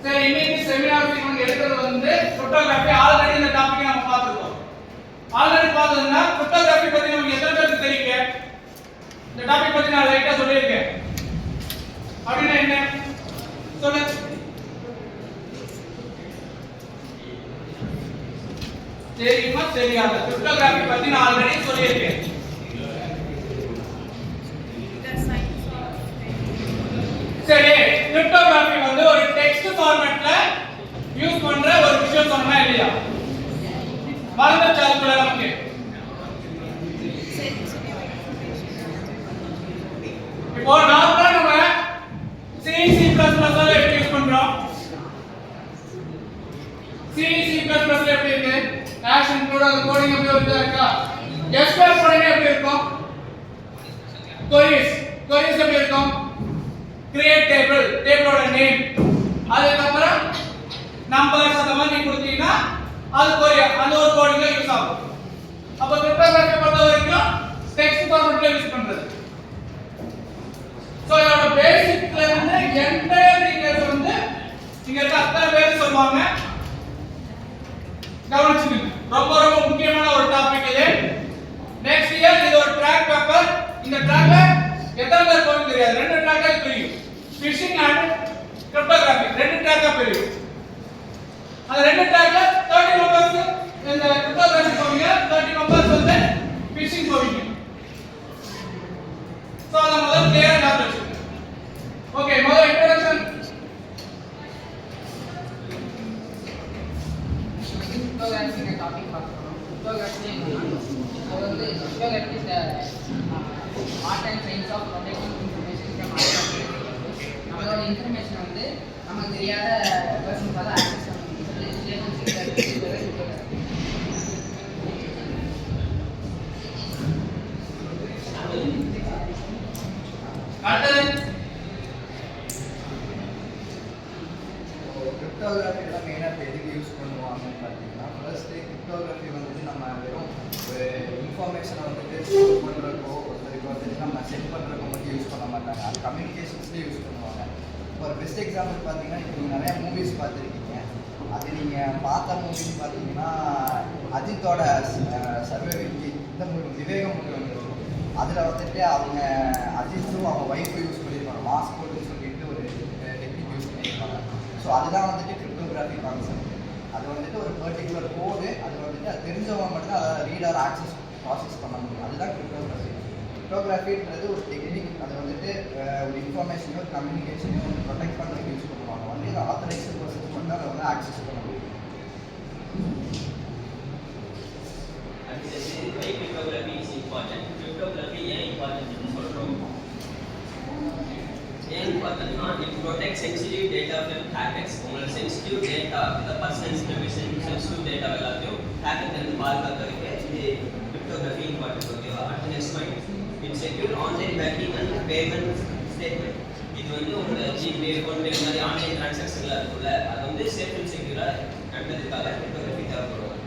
சரி, இன்னைக்கு செமினாருக்கு நம்ம எடுக்கிறது வந்து கிரிப்டோகிராஃபி. ஆல்ரெடி இந்த டாபிக் நம்ம பார்த்திருக்கோம். ஆல்ரெடி பார்த்ததுன்னா கிரிப்டோகிராஃபி பத்தி நமக்கு எத்தனை பேருக்கு தெரியுங்க? இந்த டாபிக் பத்தி நான் லைட்டா சொல்லியிருக்கேன். அப்படின்னா என்ன சொல்லு. தெரியுமா தெரியாத? கிரிப்டோகிராஃபி பத்தி நான் ஆல்ரெடி சொல்லியிருக்கேன். சரி, கிரிப்டோகிராஃபி வந்து ஒரு டெக்ஸ்ட் ஃபார்மட்ல யூஸ் பண்ற ஒரு விஷயம் சொன்னா இல்லையா? மறந்துச்சாலுக்குள்ள நமக்கு இப்போ நார்மலா நம்ம C++ எப்படி யூஸ் பண்றோம்? C++ எப்படி இருக்கு? ஹாஷ் இன்க்ளூட் அந்த கோடிங் எப்படி இருக்கா? SQL கோடிங் எப்படி இருக்கும்? queries எப்படி இருக்கும்? create table, டேபிளோட நேம், அதுக்கு அப்புறம் நம்பர்ஸ் அந்த மாதிரி கொடுத்தீங்கன்னா அது அந்த ஒரு கோடிங்ல யூஸ் ஆகும். அப்ப கிரிப்டோகிராஃபி பொறுத்த வரைக்கும் டெக்ஸ்ட் ஃபார்மட்ல யூஸ் பண்றது. சோ இதோட பேசிக்ல இருந்து என்டையர் டீடைல்ஸ் வந்து இங்க இருக்க அத்தனை பேர் சொல்லுவாங்க. கவனிச்சுக்கங்க, ரொம்ப ரொம்ப முக்கியமான ஒரு டாபிக் இது. நெக்ஸ்ட் இயர் இது ஒரு ட்ராக் பேப்பர். இந்த ட்ராக்ல எத்தனை பேர் போய் தெரியாது, ரெண்டு ட்ராக்கா பிரியும். ஃபிஷிங் அண்ட் கிரிப்டோகிராஃபி ரெண்டு ட்ராக்கா பிரியும். அந்த ரெண்டு ட்ராக்ல 30 மெம்பர்ஸ் இந்த கிரிப்டோகிராஃபி போவீங்க, 30 மெம்பர்ஸ் வந்து ஃபிஷிங் போவீங்க. சோ அத முதல்ல கிளியரா ஞாபகம் வச்சுக்கோங்க. ஓகே, முதல்ல இன்ட்ரோடக்ஷன். கிரிப்டோகிராஃபி டாபிக் பார்க்கணும். கிரிப்டோகிராஃபி அது வந்து cryptography is art and science of protecting information from other. நம்மளோட இன்ஃபர்மேஷன் வந்து நமக்கு தெரியாத பர்சன்ஸால ஆக்சஸ் பண்ண கிரிப்டோகிராஃபி எல்லாம் மெயினாக எதுக்கு யூஸ் பண்ணுவாங்கன்னு பார்த்தீங்கன்னா, ஃபர்ஸ்ட் கிரிப்டோகிராஃபி வந்துட்டு நம்ம வெறும் ஒரு இன்ஃபர்மேஷனை வந்துட்டு ஸ்டோர் பண்ணுறக்கோ ஒருத்தருக்கு வந்துட்டு நம்ம சென்ட் பண்ணுறக்கோ மட்டும் யூஸ் பண்ண மாட்டாங்க, அது கம்யூனிகேஷன்ஸ்லேயே யூஸ் பண்ணுவாங்க. இப்போ ஒரு பெஸ்ட் எக்ஸாம்பிள் பார்த்தீங்கன்னா, இப்போ நீங்கள் நிறையா மூவிஸ் பார்த்துருக்கீங்க. அது நீங்கள் பார்த்த மூவின்னு பார்த்தீங்கன்னா அஜித்தோட சர்வேவிக்கு இந்த மூவி விவேகம் மூவி வந்துருக்கும். அதில் வந்துட்டு அவங்க அஜித்தும் அவங்க ஒய்ஃபும் யூஸ் பண்ணியிருப்பாங்க, மாஸ்க் போட்டுன்னு சொல்லிட்டு ஒரு டெக்னிக் யூஸ் பண்ணியிருப்பாங்க. ஸோ அதுதான் வந்துட்டு கிரிப்டோகிராஃபி கான்செப்ட். அது வந்துட்டு ஒரு பர்டிகுலர் கோடு, அது வந்துட்டு அது தெரிஞ்சவங்க மட்டும் அதை ரீட் ஆர் ஆக்சஸ் ப்ராசஸ் பண்ண முடியும். அதுதான் கிரிப்டோகிராஃபி. கிரிப்டோகிராஃபின்றது ஒரு டெக்னிக். அது வந்துட்டு ஒரு இன்ஃபர்மேஷனையோ கம்யூனிகேஷனையோ ப்ரொடெக்ட் பண்ணுறதுக்கு யூஸ் பண்ணுவாங்க. ஒன்லி அந்த ஆத்தரைஸ்டு பர்சன்ஸ் மட்டும் அதை வந்து ஆக்சஸ் பண்ண முடியும். Cryptography is important. கிரிப்டோகிராஃபி ஏன் இம்பார்ட்டன்ட்னு சொல்கிறோம்? ஏன்னு பார்த்தீங்கன்னா, it protect sensitive data from hackers. உங்களோட சென்சிட்டிவ் டேட்டா, இந்த பர்சனல் இன்ஃபர்மேஷன், சென்சிட்டிவ் டேட்டா எல்லாத்தையும் ஹேக்கர்லேருந்து பாதுகாக்கிறதுக்கு இது கிரிப்டோகிராஃபி இம்பார்ட்டன்ட். ஓகேவா? அடுத்து next point, it secure online banking and payment statement. இது வந்து உங்களோட ஜிபே, ஃபோன்பே இந்த மாதிரி ஆன்லைன் டிரான்சாக்ஷன்லாம் இருக்குல்ல, அது வந்து சேஃப் அண்ட் செக்யூராக நடக்கிறதுக்காக கிரிப்டோகிராஃபி தேவைப்படும்.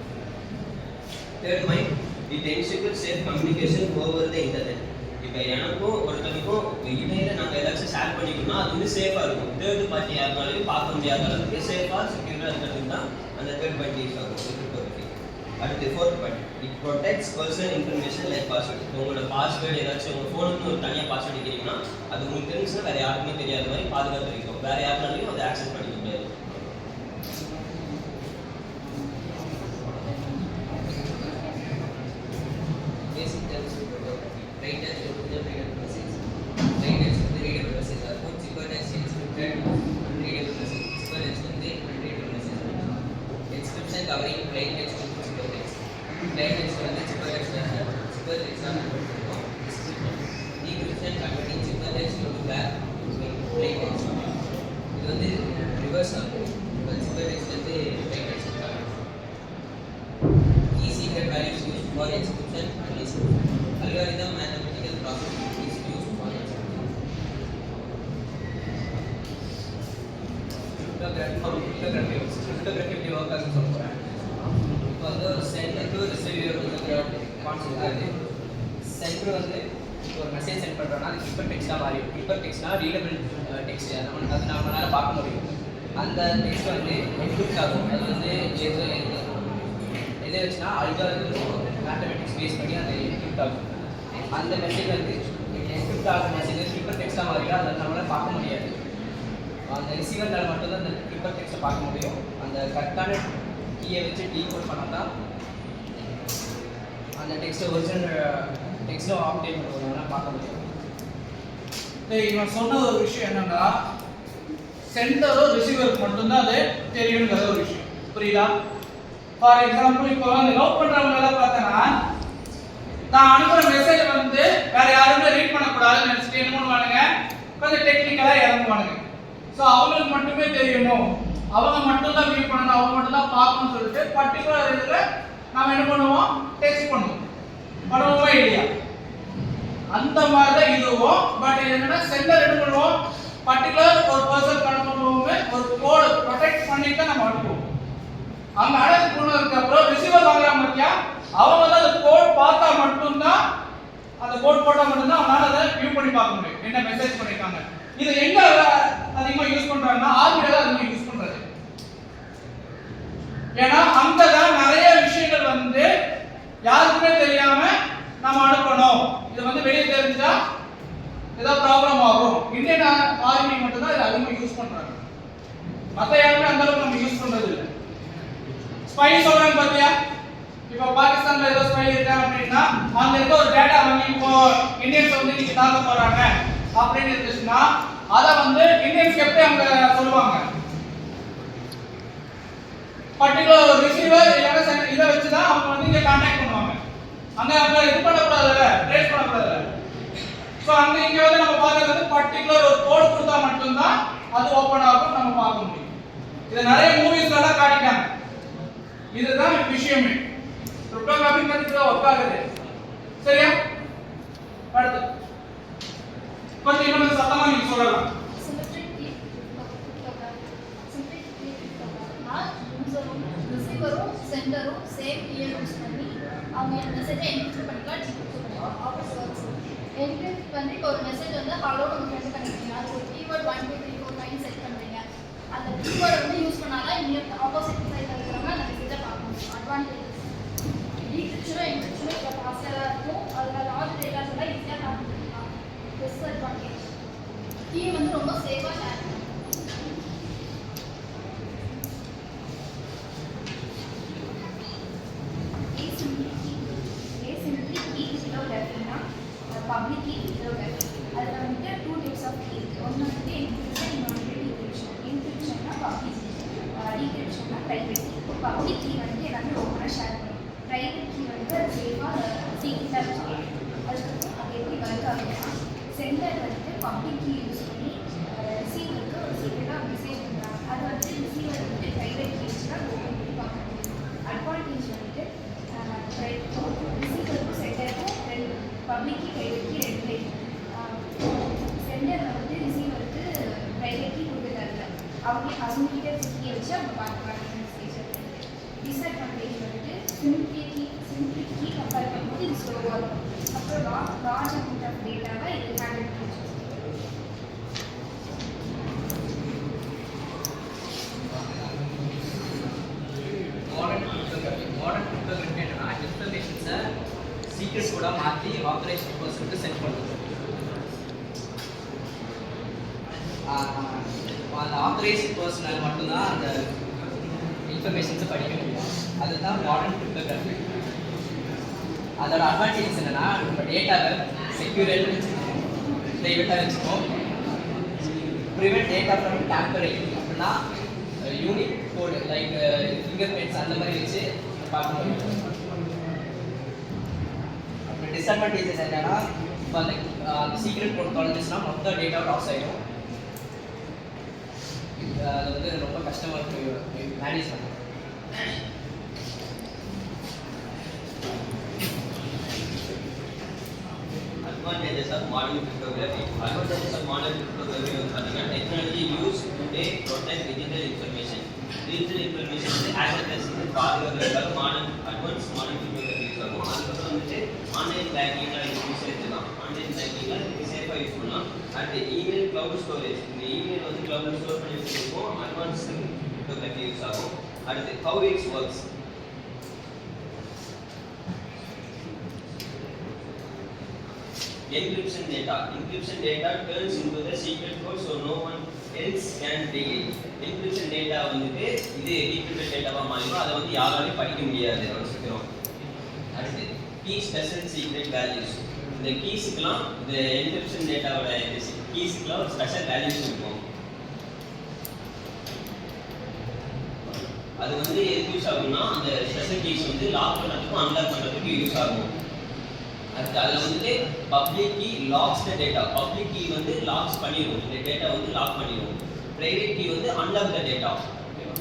Third point, it ensure safe communication over the internet. இப்போ எனக்கும் ஒருத்தருக்கும் இடையில நாங்கள் ஏதாச்சும் ஷேர் பண்ணிக்கணும்னா அது வந்து சேஃபாக இருக்கும். தேர்ட் பார்ட்டி யாருனாலையும் பார்க்க முடியாத அளவுக்கு சேஃபாக செக்யூராக இருக்கிறதுக்கு தான் அந்த தேர்ட் பார்ட்டி யூஸ் ஆகும் கிரிப்டோகிராஃபி. அடுத்து fourth point, it protects personal information like password. உங்களோட பாஸ்வேர்டு ஏதாச்சும் உங்கள் ஃபோனுக்கு ஒரு தனியாக பாஸ்வேர்டு வைக்கிறீங்கன்னா அது உங்களுக்கு தெரிஞ்சுன்னா வேறு யாருக்குமே தெரியாத மாதிரி பாதுகாத்து வைக்கும். வேறு யாருனாலையும் அதை ஆக்சஸ் பண்ணிக்க முடியாது. Basic terms right and readable message. Right as readable message இருக்கும். zipper text encrypted unreadable message. Zipper text வந்து unreadable message. Encryption covering plain text to zipper text. Plain text வந்து zipper text zipper text ஆன இருக்கும். Decryption converting zipper text to black plain text. இது வந்து reverse ஆகும். zipper text வந்து plain text ஆகும். Key secret values used for encryption and decryption. Algorithm mathematical process is used for encryption. Cryptography எப்படி work ஆகுதுன்னு சொல்ல போறேன். இப்போ வந்து சென்டர் டு ரிசீவர் கான்செப்ட் இருக்கு. சென்டர் வந்து ஒரு மெசேஜ் சென்ட் பண்றோம்னா அது ஹிப்பர் டெக்ஸ்டா மாறிடும். ஹிப்பர் டெக்ஸ்ட்னா ரீடபிள் டெக்ஸ்ட், அது நம்மளால பார்க்க முடியும். அந்த டெக்ஸ்ட் வந்து என்கிரிப்ட் ஆகும். அது வந்து எதை வச்சுன்னா அல்காரிதம் மேத்தமெட்டிக்ஸ் பேஸ் பண்ணி அந்த என்கிரிப்ட் ஆகும். அந்த மெசேஜ் வந்து என்கிரிப்ட் ஆகிற மெசேஜ் ஹைப்பர் டெக்ஸ்ட்டாக மாறிடும். அதை நம்மளால் பார்க்க முடியாது. அந்த ரிசீவர்னால மட்டும்தான் அந்த ஹைப்பர் டெக்ஸ்ட்டை பார்க்க முடியும். அந்த கரெக்டான கீயை வச்சு டீகோட் பண்ணால் தான் அந்த டெக்ஸ்ட்டை ஒரிஜினல் டெக்ஸ்ட்டை ஆப்டேட் பண்ணுறதுனால பார்க்க முடியும். இவன் சொன்ன ஒரு விஷயம் என்னன்னா, சென்டரும் ரிசீவருக்கு மட்டும்தான் அது தெரியுங்கிற ஒரு விஷயம். புரியுதா? ஃபார் எக்ஸாம்பிள் இப்போ வந்து லவ் பண்றவங்க எல்லாம் பார்த்தனா, நான் அனுப்புற மெசேஜ் வந்து வேற யாருமே ரீட் பண்ணக்கூடாதுன்னு நினைச்சிட்டு என்ன பண்ணுவானுங்க, கொஞ்சம் டெக்னிக்கலா இறங்குவானுங்க. ஸோ அவங்களுக்கு மட்டுமே தெரியணும், அவங்க மட்டும் தான் வியூ பண்ணணும், அவங்க மட்டும் தான் பார்க்கணும்னு சொல்லிட்டு பர்டிகுலர் இதில் நம்ம என்ன பண்ணுவோம், டெக்ஸ்ட் பண்ணுவோம். பண்ணுவோமா இல்லையா? அந்த மாதிரி தான் இதுவும். பட் இது என்னன்னா, சென்டர் என்ன பண்ணுவோம், பர்டிகுலர் ஒரு பர்சன் அனுப்புவோமே, ஒரு கோடு ப்ரொடெக்ட் பண்ணிட்டு தான் நம்ம அனுப்புவோம். அங்க அடைச்சு போனதுக்கு அப்புறம் ரிசீவர் வாங்குறாங்க பார்த்தியா, அவங்க வந்து அந்த கோட் பார்த்தா மட்டும்தான், அந்த கோட் போட்டா மட்டும்தான் அவனால அதை வியூ பண்ணி பார்க்க முடியும், என்ன மெசேஜ் பண்ணிருக்காங்க. இது எங்க அதிகமா யூஸ் பண்றாங்கன்னா, ஆர்பிஐல அதிகமா யூஸ் பண்றது. ஏன்னா அங்கதான் நிறைய விஷயங்கள் வந்து யாருக்குமே தெரியாம நம்ம அனுப்பணும். இது வந்து வெளியே தெரிஞ்சா ஏதாவது ப்ராப்ளம் ஆகும். இந்தியன் ஆர்மி மட்டும் தான் இதை அதிகமா யூஸ் பண்றாங்க. மற்ற யாருமே அந்த அளவுக்கு நம்ம யூஸ் பண்றது இல்லை. ஸ்பை சொல்றாங்க பாத்தியா, இப்போ பாகிஸ்தான்ல ஏதோ ஸ்பை இருக்கா அப்படின்னா, அங்க இருக்க ஒரு டேட்டா வாங்கி இப்போ இந்தியன்ஸ் வந்து நீங்க தாக்க போறாங்க அப்படின்னு இருந்துச்சுன்னா, அதை வந்து இந்தியன்ஸ் எப்படி அவங்க சொல்லுவாங்க, பர்டிகுலர் ஒரு ரிசீவர் இல்லைன்னா இதை வச்சுதான் அவங்க வந்து இங்க கான்டாக்ட் பண்ணுவாங்க. அங்க அவங்க இது பண்ணக்கூடாதுல்ல, ட்ரேஸ் பண்ணக்கூடாதுல்ல. ஸோ அங்க இங்க வந்து நம்ம பார்க்கறது வந்து பர்டிகுலர் ஒரு கோட் கொடுத்தா மட்டும்தான் அது ஓப்பன் ஆகும், நம்ம பார்க்க முடியும். இது நிறைய மூவிஸ்ல எல்லாம் காட்டிட்டாங்க. இதுதான் விஷயமே. கிரிப்டோகிராஃபி கண்டிப்பா ஒர்க் ஆகுது. சரியா? அடுத்து கொஞ்சம் இன்னும் சத்தமா நீங்க சொல்லலாம். சென்டரும் சேம் கீயை யூஸ் பண்ணி அவங்க மெசேஜை என்கிரிப்ட் பண்ணிக்கலாம், டிகிரிப்ட் பண்ணிக்கலாம். ஆப்போசிட் ஒர்க்ஸ் என்கிரிப்ட் பண்ணி இப்போ ஒரு மெசேஜ் வந்து ஹலோன்னு ஒன்று சென்ட் பண்ணிக்கிறீங்க. அது ஒரு கீவேர்ட் 1 2 3 4 5 செட் பண்ணுறீங்க. அந்த கீவேர்ட் வந்து யூஸ் பண்ணாதான் இன்னும் ஆப்போசிட் சைடில் இருக்கிறவங்க அந்த மெசேஜை பார்க்கணும். அட்வான்டேஜஸ் டிகிரிப்ஷனும் என்கிரிப்ஷனும் இப்போ ஃபாஸ்ட்டாக இருக்கும். அதில் லார்ஜ் டேட்டாஸ் எல்லாம் ஈஸியாக பார்க்க முடியும். டிஸ்அட்வான்டேஜ் கீ வந்து ரொம்ப சேஃபாக ஷேர் பண்ணணும். Public key cryptography. அதில் வந்துட்டு 2 டைப்ஸ் ஆஃப் கீ இருக்குது. ஒன்று வந்து என்கிரிப்ஷன், இன்னொன்று டிகிரிப்ஷன். என்கிரிப்ஷன்னா பப்ளிக், டிகிரிப்ஷன்னா ப்ரைவேட் கீ. இப்போ பப்ளிக் கீ வந்து எல்லாமே ஓப்பனாக ஷேர் பண்ணும். ப்ரைவேட் கீ வந்து சேஃபாக சீக்கிரட்டாக இருக்கும். அதுக்கப்புறம் அது எப்படி ஒர்க் ஆகுதுன்னா, சென்டர் வந்து பப்ளிக் கீ யூஸ் பண்ணி ரிசீவருக்கு ஒரு சீக்கிரட்டாக மெசேஜ் பண்ணுறாங்க. அது வந்து ரிசீவர் வந்து ப்ரைவேட் கீ வச்சு தான் ஓப்பன் பண்ணி பார்க்க முடியும். அட்வான்டேஜ் வந்துட்டு ரிசீவருக்கும் சென்டருக்கும் பப்ளிக் கீ ப்ரைவேட் கீ ரெண்டு. சென்டரில் வந்து ரிசீவருக்கு ப்ரைவேட் கீ கொடுக்குறாங்க. அவங்ககிட்ட கீயை வச்சு அவங்க பார்க்குறாங்க மெசேஜ். டிஸ்அட்வான்டேஜ் வந்துட்டு சிம்பிள் கீ கம்பேர் பண்ணும்போது இது ஸ்லோவாக இருக்கும். அப்புறம் லார்ஜ் அமௌண்ட் ஆஃப் டேட்டாவை இது ஹேண்டில் பண்ணி சீக்ரெட் கூட மாற்றி ஆத்தரைஸ்ட் பர்சனுக்கு சென்ட் பண்ணுறது. அந்த ஆத்தரைஸ்ட் பர்சனால் மட்டும்தான் அந்த இன்ஃபர்மேஷன்ஸை படிக்க முடியும். அதுதான் மாடர்ன் கிரிப்டோகிராஃபி. அதோட அட்வான்டேஜஸ் என்னன்னா, நம்ம டேட்டாவை செக்யூரில் வச்சுக்கணும், ப்ரைவேட்டாக வச்சுக்கோம். Prevent data from tampering. அப்படின்னா unique code like fingerprints அந்த மாதிரி வச்சு பார்க்க முடியும். டிஸ்அட்வான்டேஜஸ் என்னன்னா, இப்போ வந்து அந்த சீக்ரெட் கோட் தொலைஞ்சிச்சுன்னா மொத்த டேட்டா லாஸ் ஆகிடும். அது வந்து ரொம்ப கஷ்டமாக இருக்கும் மேனேஜ் பண்ண. Advantages of modern cryptography. Advantages of modern cryptography வந்து பார்த்தீங்கன்னா, technology used to protect digital information. Digital information வந்து access பாதுகாக்கிறதுக்காக மாடர்ன் cryptography யூஸ் ஆகும். அதுக்கப்புறம் வந்துட்டு ஆன்லைன் பேங்கிங்காக யூஸ் எடுத்துக்கலாம். ஆன்லைன் பேங்கிங்காக இது சேஃபாக யூஸ் பண்ணலாம். அடுத்து இமெயில் கிளவுட் ஸ்டோரேஜ். இந்த இமெயில் வந்து கிளவுட் ஸ்டோர் பண்ணி வச்சுருக்கோம். அட்வான்ஸ் கிரிப்டோகிராஃபி யூஸ் ஆகும். அடுத்து how it works. Encryption data turns into the secret code so no one else can read it. Encryption data வந்துட்டு இது decrypted dataவா மாறிடும். அதை வந்து யாராலையும் படிக்க முடியாது நம்ம சொல்றோம். அடுத்து key special secret values. இந்த கீஸ்க்குலாம் இந்த encryption dataவோட கீஸ்க்குலாம் ஒரு ஸ்பெஷல் வேல்யூஸ் இருக்கும். அது வந்து எதுக்கு யூஸ் ஆகும்னா அந்த ஸ்பெஷல் கீஸ் வந்து லாக் பண்றதுக்கும் அன்லாக் பண்றதுக்கும் யூஸ் ஆகும். அதுக்கு அதில் வந்துட்டு public key locks the data. Public key வந்து லாக்ஸ் பண்ணிடும், இந்த டேட்டா வந்து லாக் பண்ணிடும். பிரைவேட் கீ வந்து அன்லாக் த டேட்டா. ஓகேவா?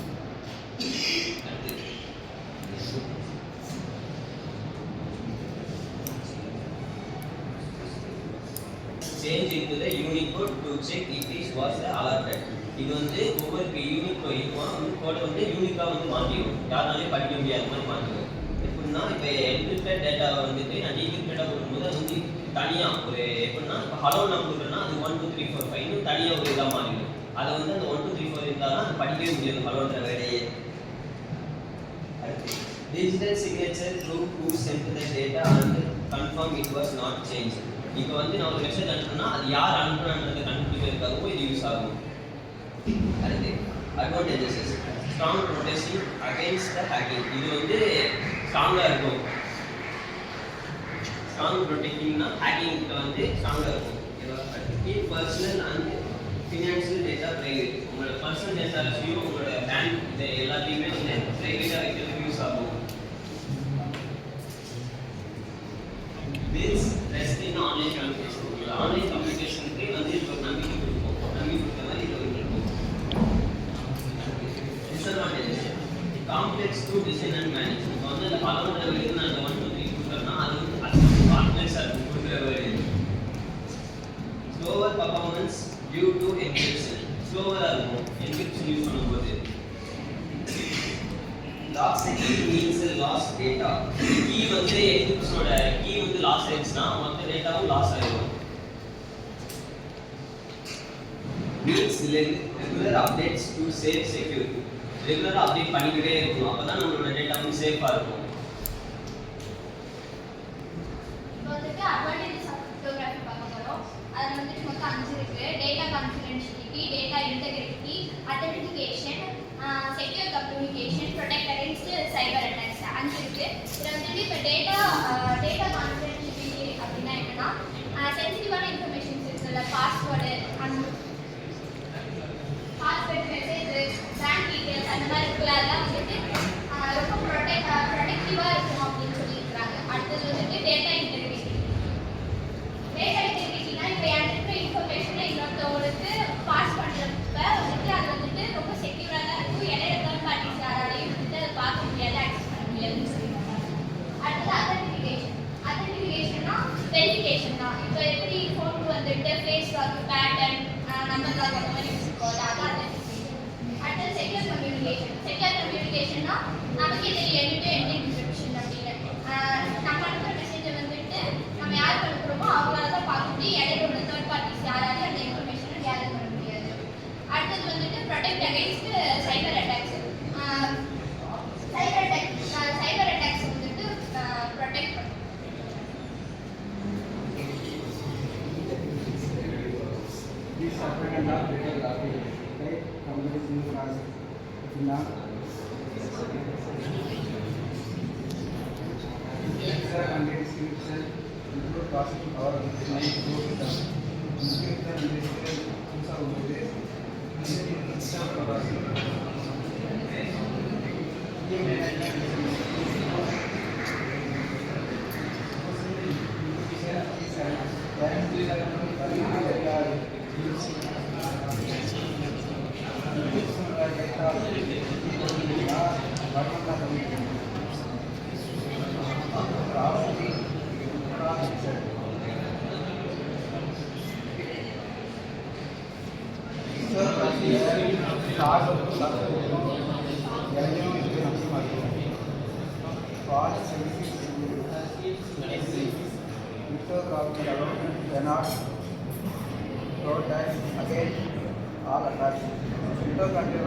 Change into the Unicode to check if it was allotted. இது வந்து ஒவ்வொரு யூனிக் இருக்கும், கோடை வந்து யூனிக்காக வந்து மாற்றிடும், யாராலையும் படிக்க முடியாத மாதிரி மாற்றிடும். எப்படின்னா இப்போ என்கிரிப்டட் டேட்டாவை வந்துட்டு நான் டீக்ரிப்டடாக கொடுக்கும்போது அது வந்து தனியாக ஒரு எப்படின்னா இப்போ ஹலோ நான் கொடுக்குறேன்னா அது 1 2 3 4 5 தனியாக ஒரு இதாக மாறிடும். அதை வந்து அந்த 1 2 3 4 இருந்தால் தான் அது படிக்கவே முடியாது ஹலோன்ற வேலையே. அடுத்து digital signature prove who send the data and confirm it was not change. இப்போ வந்து நான் ஒரு மெசேஜ் அனுப்புனா அது யார் அனுப்புனான்றதை கண்டுபிடிக்கிறதுக்காகவும் இது யூஸ் ஆகும். அடுத்து advantages strong protection against the hacking. இது வந்து ஸ்ட்ராங்காக இருக்கும். ஸ்ட்ராங் ப்ரொடெக்டிங்னா ஹேக்கிங்க்கு வந்து ஸ்ட்ராங்காக இருக்கும். அடுத்து personal and financial data private. உங்களோட பர்சனல் டேட்டாஸையும் உங்களோட பேங்க் இது எல்லாத்தையுமே வந்து ப்ரைவேட்டாக வைக்கிறதுக்கு யூஸ் ஆகும். This rest in online communication. Online கம்யூனிகேஷனுக்கு வந்து இப்போ நம்பிக்கை கொடுக்கும், நம்பிக்கை கொடுத்த மாதிரி இது இருக்கும். Disadvantages complex to design and manage. இப்போ வந்து அந்த பலவற்ற வெளியில் நான் 1 2 3 கொடுக்குறேன்னா அது வந்து காம்ப்ளெக்ஸாக இருக்கும் கொடுக்குற வேலை. Slower performance due to encryption. ஸ்லோவராக இருக்கும் என்கிரிப்ஷன் யூஸ் பண்ணும்போது. Loss means loss data. Key வந்து என்கிரிப்ஷனோட கீ வந்து லாஸ் ஆயிடுச்சுன்னா மொத்த டேட்டாவும் லாஸ் ஆயிடும். Means regular updates to save secure. ரெகுலராக அப்டேட் பண்ணிக்கிட்டே இருக்கணும், அப்போ தான் நம்மளோட டேட்டா வந்து சேஃபாக இருக்கும். இப்போ வந்துட்டு அட்வான்டேஜஸ் ஆஃப் கிரிப்டோகிராஃபி பார்க்க போகிறோம். அதில் வந்துட்டு மொத்தம் 5 இருக்குது. Data confidentiality, data integrity, authentication, secure communication, protect against cyber attacks 5 இருக்குது. இதில் வந்துட்டு இப்போ டேட்டா கான்ஃபிடென்ஷியலிட்டி அப்படின்னா என்னன்னா சென்சிட்டிவான இன்ஃபர்மேஷன்ஸ் இருக்குல்ல, பாஸ்வேர்டு மெசேஜ் பேங்க் டீட்டெயில்ஸ் அந்த மாதிரி இருக்குல்ல, அதெல்லாம் வந்துட்டு ரொம்ப ப்ரொடெக்டிவாக இருக்கும் அப்படின்னு சொல்லியிருக்கிறாங்க. அடுத்தது வந்துட்டு டேட்டா இன்டெகிரிட்டி. டேட்டா இன்டெகிரிட்டினா இப்போ என்கிட்ட இன்ஃபர்மேஷனை இன்னொருத்தவங்களுக்கு பாஸ் பண்ணுறப்ப வந்துட்டு அது வந்துட்டு ரொம்ப செக்யூராக தான் இருக்கும். இடையில தேர்ட் பார்ட்டிஸ் யாராலையும் வந்துட்டு அதை பார்க்க முடியாது, ஆக்சஸ் பண்ண முடியாதுன்னு சொல்லியிருக்காங்க. அடுத்தது அத்தென்டிகேஷன்னா வெரிஃபிகேஷன் தான். இப்போ எப்படி ஃபோனுக்கு வந்துட்டு face lock, pattern, number lock அந்த மாதிரி வச்சுருக்கோம், அதான் அத்தென்டிகேஷன். அடுத்தது செக்யூர் கம்யூனிகேஷன்னா நமக்கே தெரியும் என்கிட்ட என்கிரிப்ஷன் அப்படின்னு. நம்ம அனுப்புகிற மெசேஜை வந்துட்டு நம்ம யாருக்கு அனுப்புகிறோமோ அவங்களால தான் பார்க்க முடியும், இடையில உள்ள தேர்ட் பார்ட்டிஸ் யாராலையும் அந்த இன்ஃபர்மேஷனை கேதர் பண்ண முடியாது. அடுத்தது வந்துட்டு protect against cyber attacks. Cyber attacks வந்துட்டு ப்ரொடெக்ட் பண்ணும். These software and not cryptography, right? Communication class, now. User and description include processing power of the design code system. Description and description use of this. System processing. Key management. Cannot protect against all attacks. Cryptography